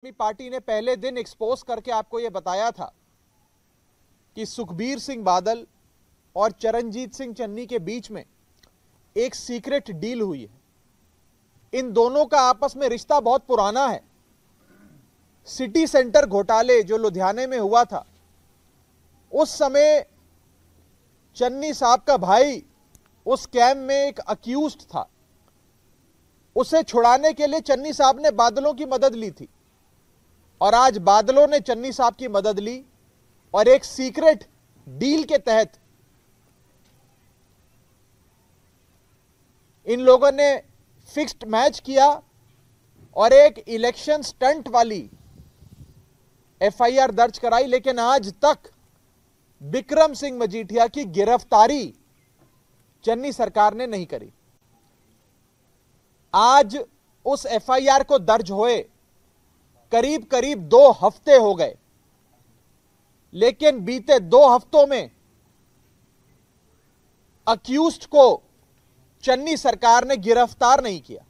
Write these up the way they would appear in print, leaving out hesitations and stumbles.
आदमी पार्टी ने पहले दिन एक्सपोज करके आपको यह बताया था कि सुखबीर सिंह बादल और चरणजीत सिंह चन्नी के बीच में एक सीक्रेट डील हुई है। इन दोनों का आपस में रिश्ता बहुत पुराना है। सिटी सेंटर घोटाले जो लुधियाने में हुआ था, उस समय चन्नी साहब का भाई उस स्कैम में एक अक्यूज्ड था। उसे छुड़ाने के लिए चन्नी साहब ने बादलों की मदद ली थी और आज बादलों ने चन्नी साहब की मदद ली और एक सीक्रेट डील के तहत इन लोगों ने फिक्स्ड मैच किया और एक इलेक्शन स्टंट वाली एफआईआर दर्ज कराई। लेकिन आज तक बिक्रम सिंह मजीठिया की गिरफ्तारी चन्नी सरकार ने नहीं करी। आज उस एफआईआर को दर्ज हुए करीब करीब 2 हफ्ते हो गए, लेकिन बीते 2 हफ्तों में अक्यूज्ड को चन्नी सरकार ने गिरफ्तार नहीं किया।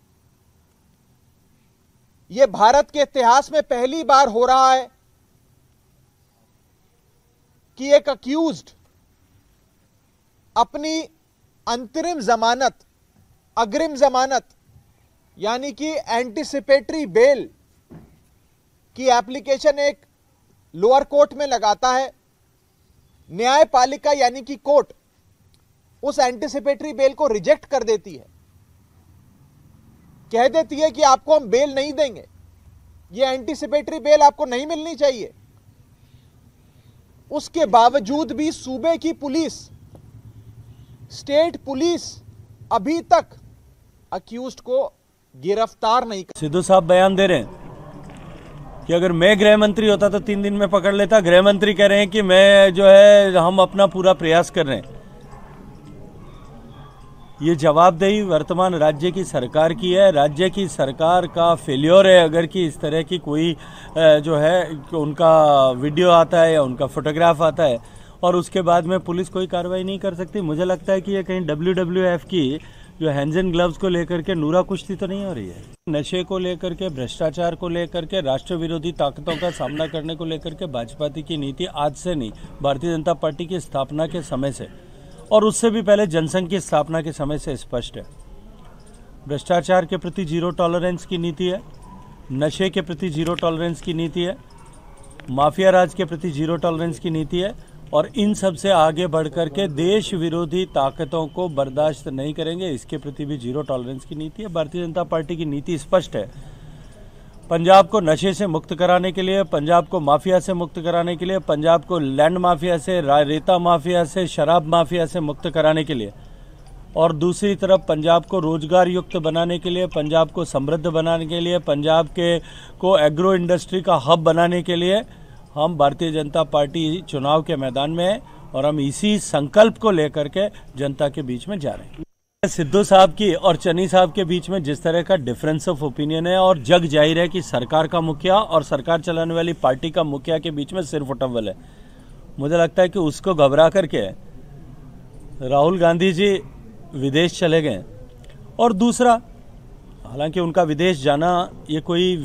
यह भारत के इतिहास में पहली बार हो रहा है कि एक अक्यूज्ड अपनी अंतरिम जमानत, अग्रिम जमानत यानी कि एंटीसिपेटरी बेल की एप्लीकेशन एक लोअर कोर्ट में लगाता है। न्यायपालिका यानी कि कोर्ट उस एंटीसिपेटरी बेल को रिजेक्ट कर देती है, कह देती है कि आपको हम बेल नहीं देंगे, यह एंटीसिपेटरी बेल आपको नहीं मिलनी चाहिए। उसके बावजूद भी सूबे की पुलिस, स्टेट पुलिस अभी तक अक्यूज्ड को गिरफ्तार नहीं कर। सिद्धू साहब बयान दे रहे हैं कि अगर मैं गृह मंत्री होता तो 3 दिन में पकड़ लेता। गृह मंत्री कह रहे हैं कि मैं जो है हम अपना पूरा प्रयास कर रहे हैं। ये जवाबदेही वर्तमान राज्य की सरकार की है। राज्य की सरकार का फेल्योर है अगर कि इस तरह की कोई जो है उनका वीडियो आता है या उनका फोटोग्राफ आता है और उसके बाद में पुलिस कोई कार्रवाई नहीं कर सकती। मुझे लगता है कि ये कहीं WWF की जो हैंड्स एंड ग्लव्स को लेकर के नूरा कुश्ती तो नहीं हो रही है। नशे को लेकर के, भ्रष्टाचार को लेकर के, राष्ट्र विरोधी ताकतों का सामना करने को लेकर के भाजपा की नीति आज से नहीं, भारतीय जनता पार्टी की स्थापना के समय से और उससे भी पहले जनसंघ की स्थापना के समय से स्पष्ट है। भ्रष्टाचार के प्रति 0 टॉलरेंस की नीति है, नशे के प्रति 0 टॉलरेंस की नीति है, माफिया राज के प्रति 0 टॉलरेंस की नीति है और इन सब से आगे बढ़कर के देश विरोधी ताकतों को बर्दाश्त नहीं करेंगे, इसके प्रति भी 0 टॉलरेंस की नीति है। भारतीय जनता पार्टी की नीति स्पष्ट है। पंजाब को नशे से मुक्त कराने के लिए, पंजाब को माफिया से मुक्त कराने के लिए, पंजाब को लैंड माफिया से, रेता माफिया से, शराब माफिया से मुक्त कराने के लिए और दूसरी तरफ पंजाब को रोजगार युक्त बनाने के लिए, पंजाब को समृद्ध बनाने के लिए, पंजाब को एग्रो इंडस्ट्री का हब बनाने के लिए हम भारतीय जनता पार्टी चुनाव के मैदान में है और हम इसी संकल्प को लेकर के जनता के बीच में जा रहे हैं। सिद्धू साहब की और चन्नी साहब के बीच में जिस तरह का डिफरेंस ऑफ ओपिनियन है और जग जाहिर है कि सरकार का मुखिया और सरकार चलाने वाली पार्टी का मुखिया के बीच में सिर्फ उठव्वल है। मुझे लगता है कि उसको घबरा करके राहुल गांधी जी विदेश चले गए और दूसरा, हालांकि उनका विदेश जाना ये कोई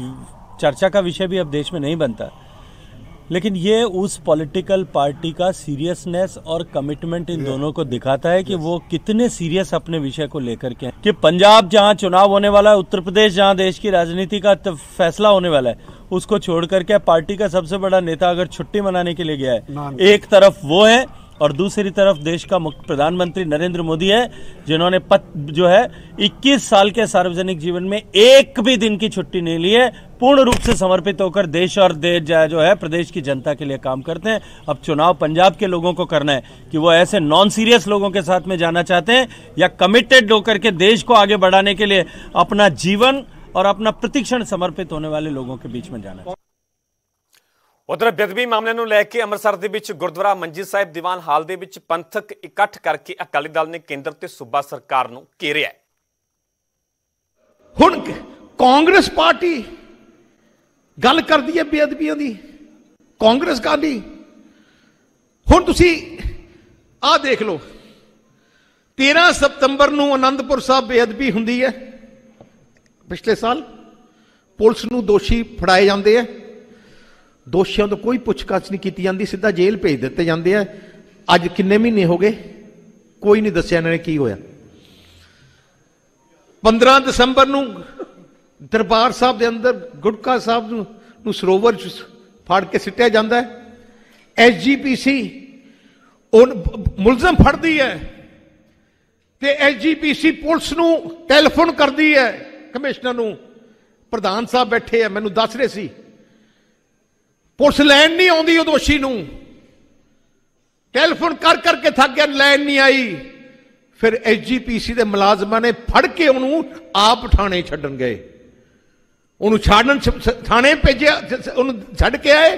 चर्चा का विषय भी अब देश में नहीं बनता, लेकिन ये उस पॉलिटिकल पार्टी का सीरियसनेस और कमिटमेंट इन दोनों को दिखाता है कि वो कितने सीरियस अपने विषय को लेकर के हैं। कि पंजाब जहां चुनाव होने वाला है, उत्तर प्रदेश जहां देश की राजनीति का फैसला होने वाला है, उसको छोड़ करके पार्टी का सबसे बड़ा नेता अगर छुट्टी मनाने के लिए गया है, एक तरफ वो है और दूसरी तरफ देश का प्रधानमंत्री नरेंद्र मोदी है, जिन्होंने जो है 21 साल के सार्वजनिक जीवन में एक भी दिन की छुट्टी नहीं ली है, पूर्ण रूप से समर्पित होकर देश और जो है प्रदेश की जनता के लिए काम करते हैं। अब चुनाव पंजाब के लोगों को करना है कि वो ऐसे नॉन सीरियस लोगों के साथ में जाना चाहते हैं या कमिटेड होकर के देश को आगे बढ़ाने के लिए अपना जीवन और अपना प्रतिक्षण समर्पित होने वाले लोगों के बीच में जाना है। उधर बेदबी मामले ਨੂੰ ਲੈ ਕੇ ਅੰਮ੍ਰਿਤਸਰ ਦੇ ਵਿੱਚ ਗੁਰਦੁਆਰਾ ਮੰਜੀ ਸਾਹਿਬ ਦੀਵਾਨ ਹਾਲ ਦੇ ਵਿੱਚ ਪੰਥਕ ਇਕੱਠ ਕਰਕੇ ਅਕਾਲੀ ਦਲ ਨੇ ਕੇਂਦਰ ਤੇ ਸੂਬਾ ਸਰਕਾਰ ਨੂੰ ਘੇਰਿਆ। ਹੁਣ ਕਾਂਗਰਸ ਪਾਰਟੀ ਗੱਲ ਕਰਦੀ ਹੈ ਬੇਅਦਬੀਆਂ ਦੀ, ਕਾਂਗਰਸ ਕਾਲੀ। ਹੁਣ ਤੁਸੀਂ ਆਹ ਦੇਖ ਲਓ, 13 ਸਤੰਬਰ ਨੂੰ ਆਨੰਦਪੁਰ ਸਾਹਿਬ ਬੇਅਦਬੀ ਹੁੰਦੀ ਹੈ ਪਿਛਲੇ ਸਾਲ, ਪੁਲਿਸ ਨੂੰ ਦੋਸ਼ੀ ਫੜਾਏ ਜਾਂਦੇ ਆ, ਦੋਸ਼ੀਆਂ ਤੋਂ ਕੋਈ ਪੁੱਛਗਿੱਛ ਨਹੀਂ ਕੀਤੀ ਜਾਂਦੀ, ਸਿੱਧਾ ਜੇਲ੍ਹ ਭੇਜ ਦਿੱਤੇ ਜਾਂਦੇ ਆ। ਅੱਜ ਕਿੰਨੇ ਮਹੀਨੇ ਹੋ ਗਏ, ਕੋਈ ਨਹੀਂ ਦੱਸਿਆ ਇਹਨਾਂ ਨੇ ਕੀ ਹੋਇਆ। 15 ਦਸੰਬਰ ਨੂੰ ਦਰਬਾਰ ਸਾਹਿਬ ਦੇ ਅੰਦਰ ਗੁਟਕਾ ਸਾਹਿਬ ਨੂੰ ਸਰੋਵਰ ਚ ਫੜ ਕੇ ਸਿੱਟਿਆ ਜਾਂਦਾ ਹੈ। SGPC ਮੁਲਜ਼ਮ ਫੜਦੀ ਹੈ ਤੇ SGPC ਪੁਲਿਸ ਨੂੰ ਟੈਲੀਫੋਨ ਕਰਦੀ ਹੈ, ਕਮਿਸ਼ਨਰ ਨੂੰ। ਪ੍ਰਧਾਨ ਸਾਹਿਬ ਬੈਠੇ ਆ, ਮੈਨੂੰ ਦੱਸ ਰਹੇ ਸੀ, ਪੁਲਿਸ ਲੈਣ ਨਹੀਂ ਆਉਂਦੀ ਉਹ ਦੋਸ਼ੀ ਨੂੰ, ਟੈਲੀਫੋਨ ਕਰ ਕਰਕੇ ਥੱਕ ਗਿਆ, ਲੈਣ ਨਹੀਂ ਆਈ। ਫਿਰ SGPC ਦੇ ਮੁਲਾਜ਼ਮਾਂ ਨੇ ਫੜ ਕੇ ਉਹਨੂੰ ਆਪ ਥਾਣੇ ਛੱਡਣ ਗਏ, ਉਹਨੂੰ ਥਾਣੇ ਭੇਜਿਆ, ਉਹਨੂੰ ਛੱਡ ਕੇ ਆਏ।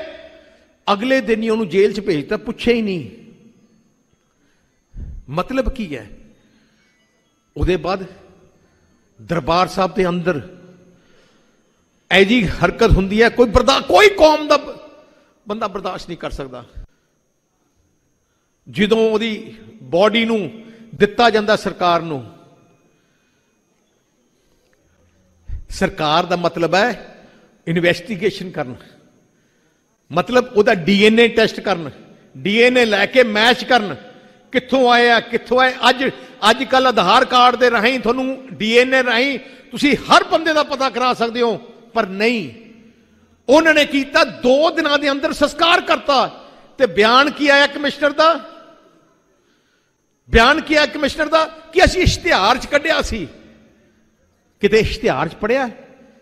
ਅਗਲੇ ਦਿਨ ਹੀ ਉਹਨੂੰ ਜੇਲ੍ਹ 'ਚ ਭੇਜਤਾ, ਪੁੱਛਿਆ ਹੀ ਨਹੀਂ। ਮਤਲਬ ਕੀ ਹੈ? ਉਹਦੇ ਬਾਅਦ ਦਰਬਾਰ ਸਾਹਿਬ ਦੇ ਅੰਦਰ ਐਜੀ ਹਰਕਤ ਹੁੰਦੀ ਹੈ, ਕੋਈ ਕੌਮ ਦਾ ਬੰਦਾ ਬਰਦਾਸ਼ਤ ਨਹੀਂ ਕਰ ਸਕਦਾ। ਜਦੋਂ ਉਹਦੀ ਬਾਡੀ ਨੂੰ ਦਿੱਤਾ ਜਾਂਦਾ ਸਰਕਾਰ ਨੂੰ, ਸਰਕਾਰ ਦਾ ਮਤਲਬ ਹੈ ਇਨਵੈਸਟੀਗੇਸ਼ਨ ਕਰਨ, ਮਤਲਬ ਉਹਦਾ DNA ਟੈਸਟ ਕਰਨ, DNA ਲੈ ਕੇ ਮੈਚ ਕਰਨ, ਕਿੱਥੋਂ ਆਇਆ ਕਿੱਥੋਂ ਆਏ। ਅੱਜ ਕੱਲ ਆਧਾਰ ਕਾਰਡ ਦੇ ਰਾਹੀਂ ਤੁਹਾਨੂੰ DNA ਰਾਹੀਂ ਤੁਸੀਂ ਹਰ ਬੰਦੇ ਦਾ ਪਤਾ ਕਰਾ ਸਕਦੇ ਹੋ, ਪਰ ਨਹੀਂ, ਉਹਨਾਂ ਨੇ ਕੀਤਾ 2 ਦਿਨਾਂ ਦੇ ਅੰਦਰ ਸੰਸਕਾਰ ਕਰਤਾ। ਤੇ ਬਿਆਨ ਕੀ ਆਇਆ ਕਮਿਸ਼ਨਰ ਦਾ? ਬਿਆਨ ਕੀ ਆਇਆ ਕਮਿਸ਼ਨਰ ਦਾ ਕਿ ਅਸੀਂ ਇਸ਼ਤਿਹਾਰ 'ਚ ਕੱਢਿਆ ਸੀ। ਕਿਤੇ ਇਸ਼ਤਿਹਾਰ 'ਚ ਪੜਿਆ?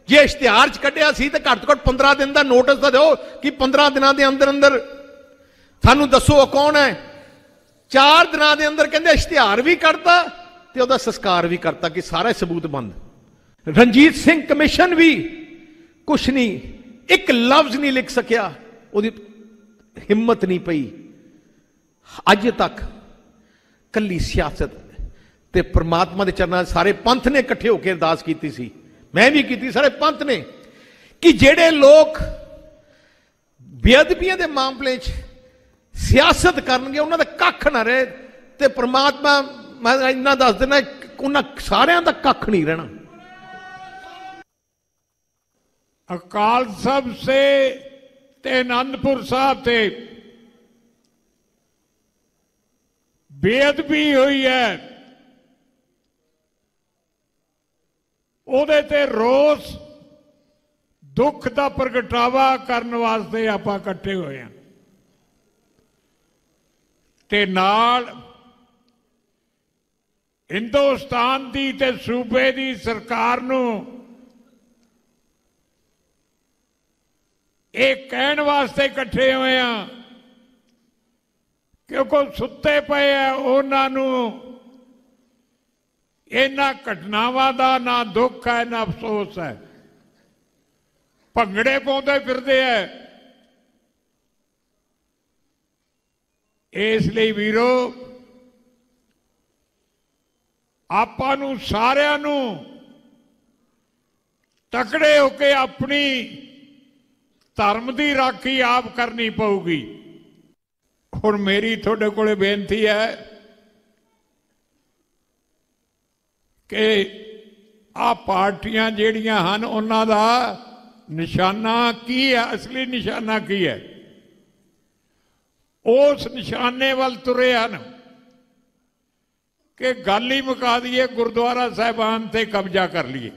ਜੇ ਇਸ਼ਤਿਹਾਰ 'ਚ ਕੱਢਿਆ ਸੀ ਤਾਂ ਘੱਟ ਤੋਂ ਘੱਟ 15 ਦਿਨ ਦਾ ਨੋਟਿਸ ਤਾਂ ਦਿਓ ਕਿ 15 ਦਿਨਾਂ ਦੇ ਅੰਦਰ ਅੰਦਰ ਸਾਨੂੰ ਦੱਸੋ ਉਹ ਕੌਣ ਹੈ। 4 ਦਿਨਾਂ ਦੇ ਅੰਦਰ ਕਹਿੰਦੇ ਇਸ਼ਤਿਹਾਰ ਵੀ ਕੱਢਤਾ ਤੇ ਉਹਦਾ ਸੰਸਕਾਰ ਵੀ ਕਰਤਾ ਕਿ ਸਾਰੇ ਸਬੂਤ ਬੰਦ। ਰਣਜੀਤ ਸਿੰਘ ਕਮਿਸ਼ਨ ਵੀ ਕੁਛ ਨਹੀਂ, ਇੱਕ ਲਫ਼ਜ਼ ਨਹੀਂ ਲਿਖ ਸਕਿਆ, ਉਹਦੀ ਹਿੰਮਤ ਨਹੀਂ ਪਈ। ਅੱਜ ਤੱਕ ਕੱਲੀ ਸਿਆਸਤ ਤੇ ਪ੍ਰਮਾਤਮਾ ਦੇ ਚਰਨਾਂ 'ਚ ਸਾਰੇ ਪੰਥ ਨੇ ਇਕੱਠੇ ਹੋ ਕੇ ਅਰਦਾਸ ਕੀਤੀ ਸੀ, ਮੈਂ ਵੀ ਕੀਤੀ, ਸਾਰੇ ਪੰਥ ਨੇ, ਕਿ ਜਿਹੜੇ ਲੋਕ ਬੇਅਦਬੀਆਂ ਦੇ ਮਾਮਲੇ 'ਚ ਸਿਆਸਤ ਕਰਨਗੇ ਉਹਨਾਂ ਦਾ ਕੱਖ ਨਾ ਰਹੇ। ਤੇ ਪ੍ਰਮਾਤਮਾ, ਮੈਂ ਇੰਨਾ ਦੱਸ ਦਿੰਦਾ, ਉਹਨਾਂ ਸਾਰਿਆਂ ਦਾ ਕੱਖ ਨਹੀਂ ਰਹਿਣਾ। अकाल सभ से ते आनंदपुर साहब से बेअदबी हुई है, ਉਹਦੇ ਤੇ ਰੋਸ ਦੁੱਖ ਦਾ ਪ੍ਰਗਟਾਵਾ ਕਰਨ ਵਾਸਤੇ ਆਪਾਂ ਇਕੱਠੇ ਹੋਏ ਹਾਂ। ਤੇ ਨਾਲ ਹਿੰਦੁਸਤਾਨ ਦੀ ਤੇ ਸੂਬੇ ਦੀ ਸਰਕਾਰ ਨੂੰ ਇਹ ਕਹਿਣ ਵਾਸਤੇ ਇਕੱਠੇ ਹੋਏ ਆ ਕਿਉਂਕਿ ਸੁੱਤੇ ਪਏ ਆ ਉਹਨਾਂ ਨੂੰ ਇਹਨਾਂ ਘਟਨਾਵਾਂ ਦਾ ਨਾ ਦੁੱਖ ਹੈ ਨਾ ਅਫਸੋਸ ਹੈ, ਭੰਗੜੇ ਪਾਉਂਦੇ ਫਿਰਦੇ ਆ। ਇਸ ਲਈ ਵੀਰੋ, ਆਪਾਂ ਨੂੰ ਸਾਰਿਆਂ ਨੂੰ ਤਕੜੇ ਹੋ ਕੇ ਆਪਣੀ ਧਰਮ ਦੀ ਰਾਖੀ ਆਪ ਕਰਨੀ ਪਊਗੀ। ਹੁਣ ਮੇਰੀ ਤੁਹਾਡੇ ਕੋਲੇ ਬੇਨਤੀ ਹੈ ਕਿ ਆਹ ਪਾਰਟੀਆਂ ਜਿਹੜੀਆਂ ਹਨ ਉਹਨਾਂ ਦਾ ਨਿਸ਼ਾਨਾ ਕੀ ਹੈ, ਅਸਲੀ ਨਿਸ਼ਾਨਾ ਕੀ ਹੈ, ਉਸ ਨਿਸ਼ਾਨੇ ਵੱਲ ਤੁਰੇ ਹਨ ਕਿ ਗੱਲ ਹੀ ਮੁਕਾ ਦਈਏ, ਗੁਰਦੁਆਰਾ ਸਾਹਿਬਾਨ ਤੇ ਕਬਜ਼ਾ ਕਰ ਲਈਏ।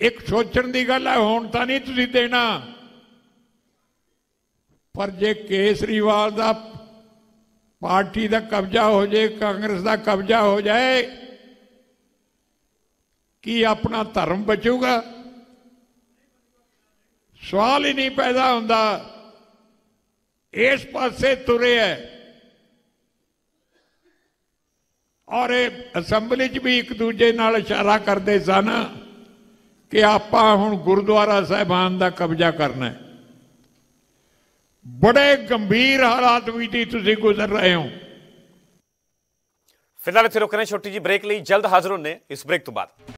ਇੱਕ ਸੋਚਣ ਦੀ ਗੱਲ ਹੈ, ਹੁਣ ਤਾਂ ਨਹੀਂ ਤੁਸੀਂ ਦੇਣਾ, ਪਰ ਜੇ ਕੇਸਰੀਵਾਲ ਦਾ ਪਾਰਟੀ ਦਾ ਕਬਜ਼ਾ ਹੋ ਜਾਏ, ਕਾਂਗਰਸ ਦਾ ਕਬਜ਼ਾ ਹੋ ਜਾਏ, ਕੀ ਆਪਣਾ ਧਰਮ ਬਚੂਗਾ? ਸਵਾਲ ਹੀ ਨਹੀਂ ਪੈਦਾ ਹੁੰਦਾ। ਇਸ ਪਾਸੇ ਤੁਰੇ ਹੈ ਔਰ ਇਹ ਅਸੈਂਬਲੀ 'ਚ ਵੀ ਇੱਕ ਦੂਜੇ ਨਾਲ ਇਸ਼ਾਰਾ ਕਰਦੇ ਸਨ ਕਿ ਆਪਾਂ ਹੁਣ ਗੁਰਦੁਆਰਾ ਸਾਹਿਬਾਨ ਦਾ ਕਬਜ਼ਾ ਕਰਨਾ ਹੈ। ਬੜੇ ਗੰਭੀਰ ਹਾਲਾਤ ਵਿੱਚ ਤੁਸੀਂ ਗੁਜ਼ਰ ਰਹੇ ਹੋ। ਫਿਲਹਾਲ ਇੱਥੇ ਰੁਕਣੇ, ਛੋਟੀ ਜੀ ਬ੍ਰੇਕ ਲਈ, ਜਲਦ ਹਾਜ਼ਰ ਹੋਣੇ ਇਸ ਬ੍ਰੇਕ ਤੋਂ ਬਾਅਦ।